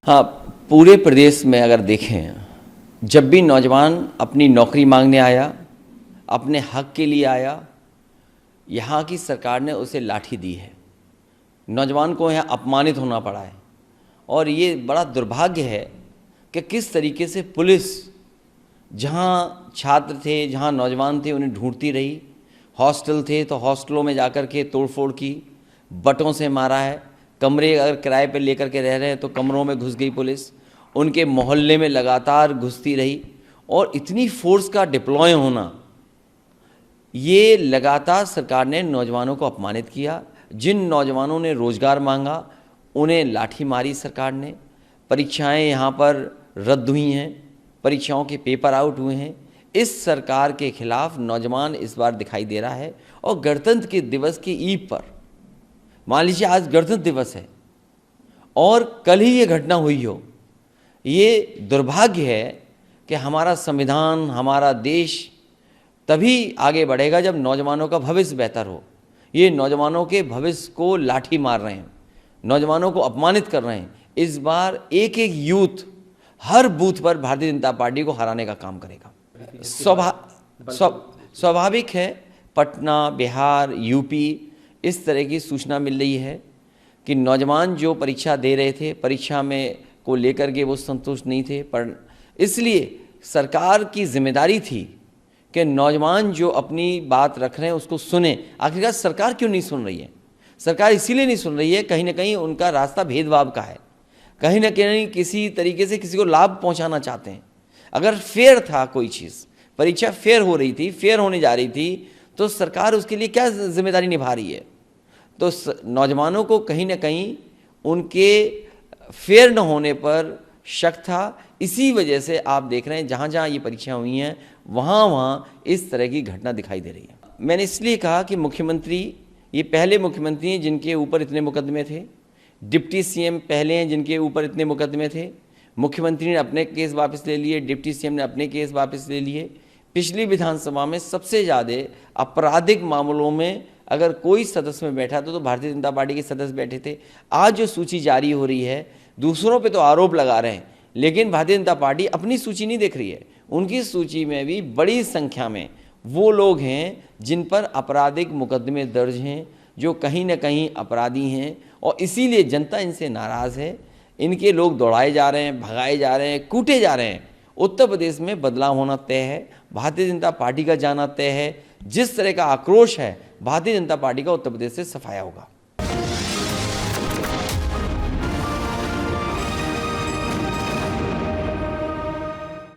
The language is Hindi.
हाँ, पूरे प्रदेश में अगर देखें, जब भी नौजवान अपनी नौकरी मांगने आया, अपने हक के लिए आया, यहाँ की सरकार ने उसे लाठी दी है। नौजवान को यहाँ अपमानित होना पड़ा है और ये बड़ा दुर्भाग्य है कि किस तरीके से पुलिस जहाँ छात्र थे, जहाँ नौजवान थे, उन्हें ढूंढती रही। हॉस्टल थे तो हॉस्टलों में जाकर के तोड़फोड़ की, बटों से मारा है। कमरे अगर किराए पर लेकर के रह रहे हैं तो कमरों में घुस गई पुलिस, उनके मोहल्ले में लगातार घुसती रही। और इतनी फोर्स का डिप्लॉय होना, ये लगातार सरकार ने नौजवानों को अपमानित किया। जिन नौजवानों ने रोज़गार मांगा उन्हें लाठी मारी सरकार ने। परीक्षाएं यहाँ पर रद्द हुई हैं, परीक्षाओं के पेपर आउट हुए हैं। इस सरकार के खिलाफ नौजवान इस बार दिखाई दे रहा है। और गणतंत्र के दिवस की ईव पर, मान लीजिए आज गणतंत्र दिवस है और कल ही ये घटना हुई हो, ये दुर्भाग्य है कि हमारा संविधान, हमारा देश तभी आगे बढ़ेगा जब नौजवानों का भविष्य बेहतर हो। ये नौजवानों के भविष्य को लाठी मार रहे हैं, नौजवानों को अपमानित कर रहे हैं। इस बार एक एक यूथ हर बूथ पर भारतीय जनता पार्टी को हराने का काम करेगा। स्वाभाविक है, पटना, बिहार, यूपी, इस तरह की सूचना मिल रही है कि नौजवान जो परीक्षा दे रहे थे, परीक्षा में को लेकर के वो संतुष्ट नहीं थे। पर इसलिए सरकार की जिम्मेदारी थी कि नौजवान जो अपनी बात रख रहे हैं उसको सुने। आखिरकार सरकार क्यों नहीं सुन रही है? सरकार इसीलिए नहीं सुन रही है, कहीं ना कहीं उनका रास्ता भेदभाव का है, कहीं ना कहीं किसी तरीके से किसी को लाभ पहुंचाना चाहते हैं। अगर फेयर था कोई चीज़, परीक्षा फेयर हो रही थी, फेयर होने जा रही थी, तो सरकार उसके लिए क्या जिम्मेदारी निभा रही है? तो नौजवानों को कहीं ना कहीं उनके फेयर न होने पर शक था। इसी वजह से आप देख रहे हैं जहाँ जहाँ ये परीक्षाएं हुई हैं वहाँ वहाँ इस तरह की घटना दिखाई दे रही है। मैंने इसलिए कहा कि मुख्यमंत्री ये पहले मुख्यमंत्री हैं जिनके ऊपर इतने मुकदमे थे, डिप्टी सीएम पहले हैं जिनके ऊपर इतने मुकदमे थे। मुख्यमंत्री ने अपने केस वापस ले लिए, डिप्टी सीएम ने अपने केस वापस ले लिए। पिछली विधानसभा में सबसे ज़्यादा आपराधिक मामलों में अगर कोई सदस्य में बैठा तो भारतीय जनता पार्टी के सदस्य बैठे थे। आज जो सूची जारी हो रही है, दूसरों पे तो आरोप लगा रहे हैं, लेकिन भारतीय जनता पार्टी अपनी सूची नहीं देख रही है। उनकी सूची में भी बड़ी संख्या में वो लोग हैं जिन पर आपराधिक मुकदमे दर्ज हैं, जो कहीं ना कहीं अपराधी हैं, और इसीलिए जनता इनसे नाराज़ है। इनके लोग दौड़ाए जा रहे हैं, भगाए जा रहे हैं, कूटे जा रहे हैं। उत्तर प्रदेश में बदलाव होना तय है, भारतीय जनता पार्टी का जाना तय है। जिस तरह का आक्रोश है, भारतीय जनता पार्टी का उत्तर प्रदेश से सफाया होगा।